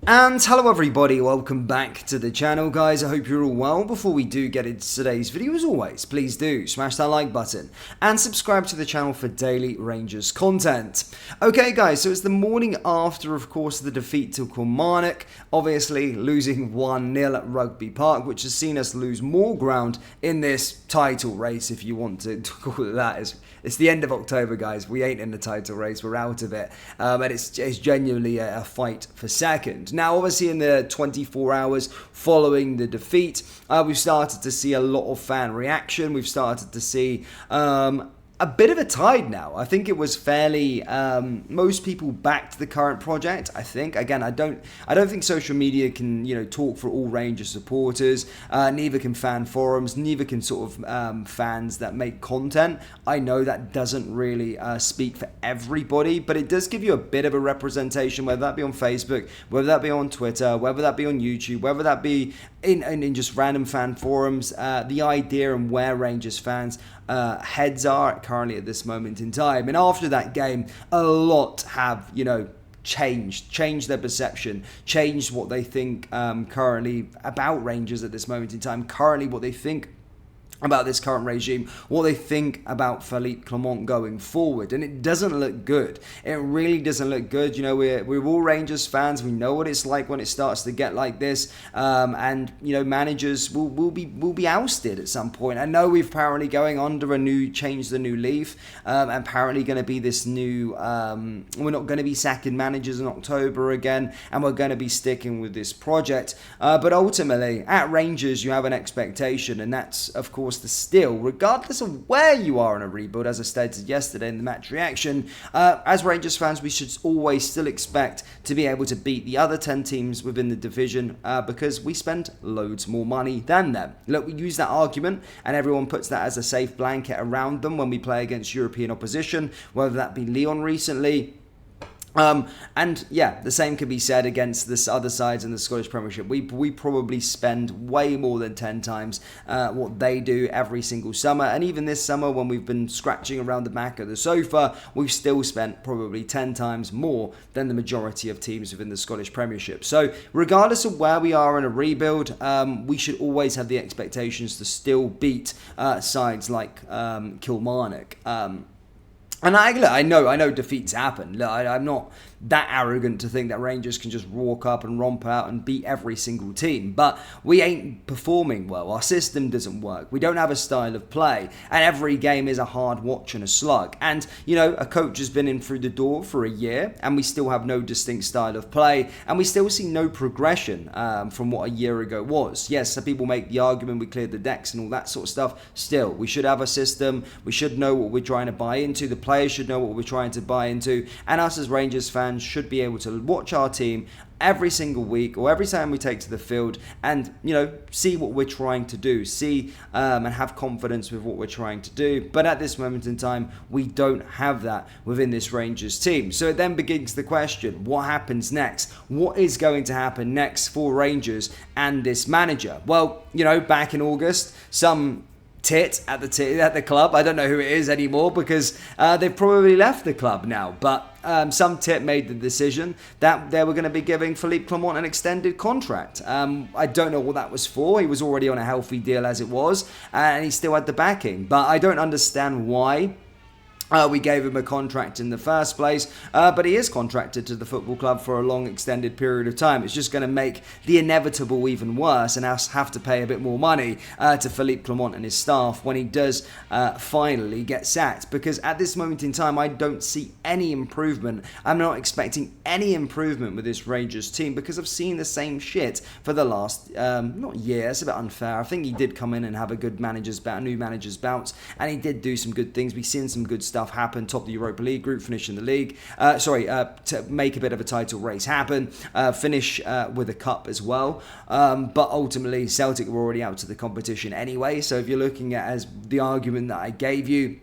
And hello everybody, welcome back to the channel guys. I hope you're all well. Before we do get into today's video, as always, please do smash that like button and subscribe to the channel for daily Rangers content. Okay guys, so it's the morning after, of course, the defeat to Kilmarnock, obviously losing 1-0 at Rugby Park, which has seen us lose more ground in this title race, if you want to call it that. It's the end of October, guys. We ain't in the title race, we're out of it, and it's genuinely a fight for second. Now, obviously, in the 24 hours following the defeat, we've started to see a lot of fan reaction. We've started to see a bit of a tide now. I think it was fairly most people backed the current project. I think, again, I don't think social media can talk for all Rangers supporters. Neither can fan forums. Neither can sort of fans that make content. I know that doesn't really speak for everybody, but it does give you a bit of a representation, whether that be on Facebook, whether that be on Twitter, whether that be on YouTube, whether that be in just random fan forums. The idea and where Rangers fans heads are currently at this moment in time. And after that game, a lot have changed their perception, changed what they think currently about Rangers at this moment in time, currently what they think about this current regime, what they think about Philippe Clement going forward. And it doesn't look good. It really doesn't look good. We're all Rangers fans. We know what it's like when it starts to get like this. And managers will be ousted at some point. I know we're apparently going under change the new leaf. Apparently going to be this new, we're not going to be sacking managers in October again, and we're going to be sticking with this project. But ultimately, at Rangers, you have an expectation, and that's, of course, regardless of where you are in a rebuild, as I stated yesterday in the match reaction, as Rangers fans, we should always still expect to be able to beat the other 10 teams within the division because we spend loads more money than them. Look, we use that argument and everyone puts that as a safe blanket around them when we play against European opposition, whether that be Lyon recently. And yeah, the same could be said against the other sides in the Scottish Premiership. We probably spend way more than 10 times what they do every single summer. And even this summer, when we've been scratching around the back of the sofa, we've still spent probably 10 times more than the majority of teams within the Scottish Premiership. So regardless of where we are in a rebuild, we should always have the expectations to still beat sides like Kilmarnock. And I know defeats happen. Look, I'm not that arrogant to think that Rangers can just walk up and romp out and beat every single team. But we ain't performing well. Our system doesn't work. We don't have a style of play. And every game is a hard watch and a slug. And, a coach has been in through the door for a year and we still have no distinct style of play. And we still see no progression from what a year ago was. Yes, some people make the argument we cleared the decks and all that sort of stuff. Still, we should have a system. We should know what we're trying to buy into. The players should know what we're trying to buy into. And us as Rangers fans should be able to watch our team every single week or every time we take to the field and see what we're trying to do, see and have confidence with what we're trying to do. But at this moment in time, we don't have that within this Rangers team. So it then begins the question, what happens next? What is going to happen next for Rangers and this manager? Well, back in August, some tit at the club, I don't know who it is anymore because they've probably left the club now, but some tit made the decision that they were going to be giving Philippe Clement an extended contract. I don't know what that was for. He was already on a healthy deal as it was, and he still had the backing, but I don't understand why we gave him a contract in the first place, but he is contracted to the football club for a long extended period of time. It's just going to make the inevitable even worse and us have to pay a bit more money to Philippe Clement and his staff when he does finally get sacked, because at this moment in time I don't see any improvement. I'm not expecting any improvement with this Rangers team because I've seen the same shit for the last not year, it's a bit unfair. I think he did come in and have a good new manager's bounce, and he did do some good things. We've seen some good stuff happen, top of the Europa League group, finish in the league, to make a bit of a title race happen, finish with a cup as well, but ultimately Celtic were already out to the competition anyway. So if you're looking at as the argument that I gave you,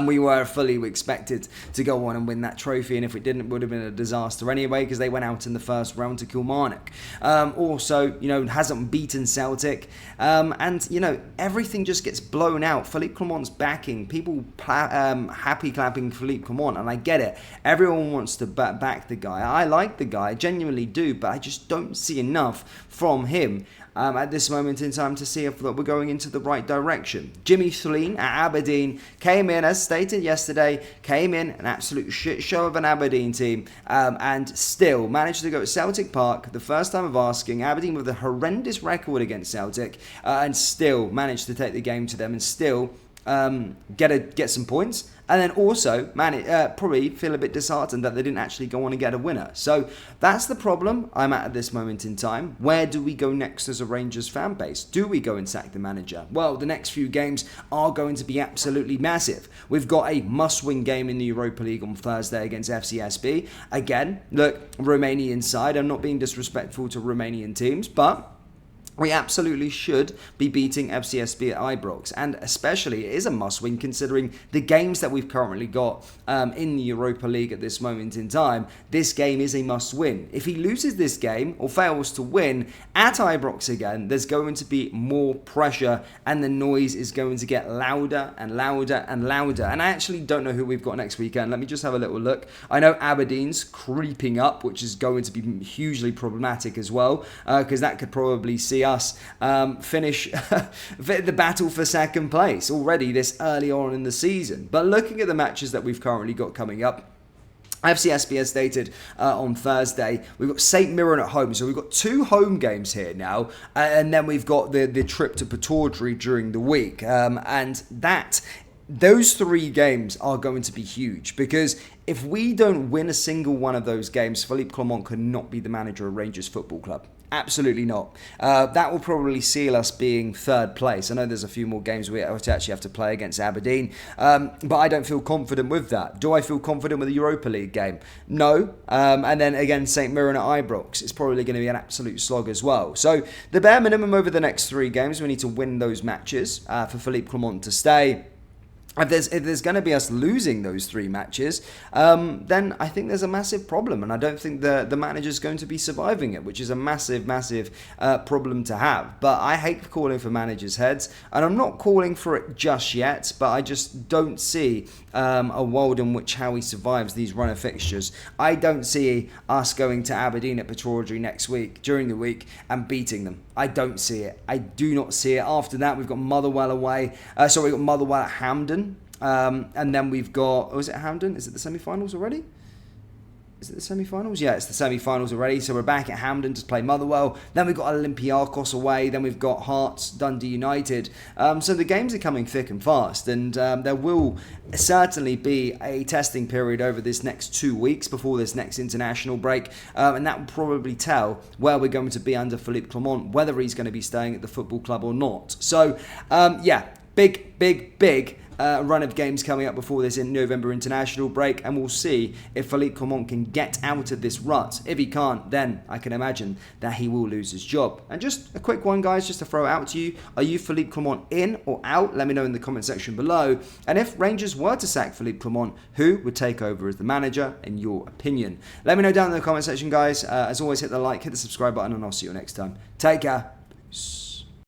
We were fully expected to go on and win that trophy, and if we didn't, it would have been a disaster anyway, because they went out in the first round to Kilmarnock. Also, hasn't beaten Celtic, and everything just gets blown out. Philippe Clement's backing, people happy clapping Philippe Clement, and I get it. Everyone wants to back the guy. I like the guy, I genuinely do, but I just don't see enough from him at this moment in time to see if we're going into the right direction. Jimmy Thleen at Aberdeen came in, as stated yesterday, an absolute shit show of an Aberdeen team, and still managed to go to Celtic Park, the first time of asking, Aberdeen with a horrendous record against Celtic, and still managed to take the game to them and still get some points, and then also probably feel a bit disheartened that they didn't actually go on and get a winner. So that's the problem I'm at this moment in time. Where do we go next as a Rangers fan base? Do we go and sack the manager? Well, the next few games are going to be absolutely massive. We've got a must-win game in the Europa League on Thursday against FCSB. Again, look, Romanian side. I'm not being disrespectful to Romanian teams, but we absolutely should be beating FCSB at Ibrox, and especially it is a must-win considering the games that we've currently got in the Europa League at this moment in time. This game is a must-win. If he loses this game or fails to win at Ibrox again, there's going to be more pressure and the noise is going to get louder and louder and louder. And I actually don't know who we've got next weekend. Let me just have a little look. I know Aberdeen's creeping up, which is going to be hugely problematic as well, because that could probably see us finish the battle for second place already this early on in the season. But looking at the matches that we've currently got coming up, FCSB has stated on Thursday, we've got St Mirren at home, so we've got 2 home games here now, and then we've got the trip to Pataudry during the week, and those 3 games are going to be huge, because if we don't win a single one of those games, Philippe Clement could not be the manager of Rangers Football Club. Absolutely not. That will probably seal us being 3rd place. I know there's a few more games we actually have to play against Aberdeen, but I don't feel confident with that. Do I feel confident with the Europa League game? No. And then again, St Mirren at Ibrox, it's probably going to be an absolute slog as well. So the bare minimum over the next 3 games, we need to win those matches for Philippe Clement to stay. If there's going to be us losing those 3 matches, then I think there's a massive problem, and I don't think the manager's going to be surviving it, which is a massive problem to have. But I hate calling for managers' heads, and I'm not calling for it just yet, but I just don't see a world in which how he survives these run of fixtures. I don't see us going to Aberdeen at Pataudry next week, during the week, and beating them. I don't see it. I do not see it. After that, we've got Motherwell away. We've got Motherwell at Hampden. And then we've got, is it Hampden? Is it the semi-finals already? Is it the semi-finals? Yeah, it's the semi-finals already. So we're back at Hampden to play Motherwell. Then we've got Olympiacos away. Then we've got Hearts, Dundee United. So the games are coming thick and fast. And there will certainly be a testing period over this next 2 weeks before this next international break. And that will probably tell where we're going to be under Philippe Clement, whether he's going to be staying at the football club or not. So, big run of games coming up before this in November international break, and we'll see if Philippe Clement can get out of this rut. If he can't, then I can imagine that he will lose his job. And just a quick one, guys, just to throw it out to you. Are you Philippe Clement in or out? Let me know in the comment section below. And if Rangers were to sack Philippe Clement, who would take over as the manager, in your opinion? Let me know down in the comment section, guys. As always, hit the like, hit the subscribe button, and I'll see you next time. Take care. Peace.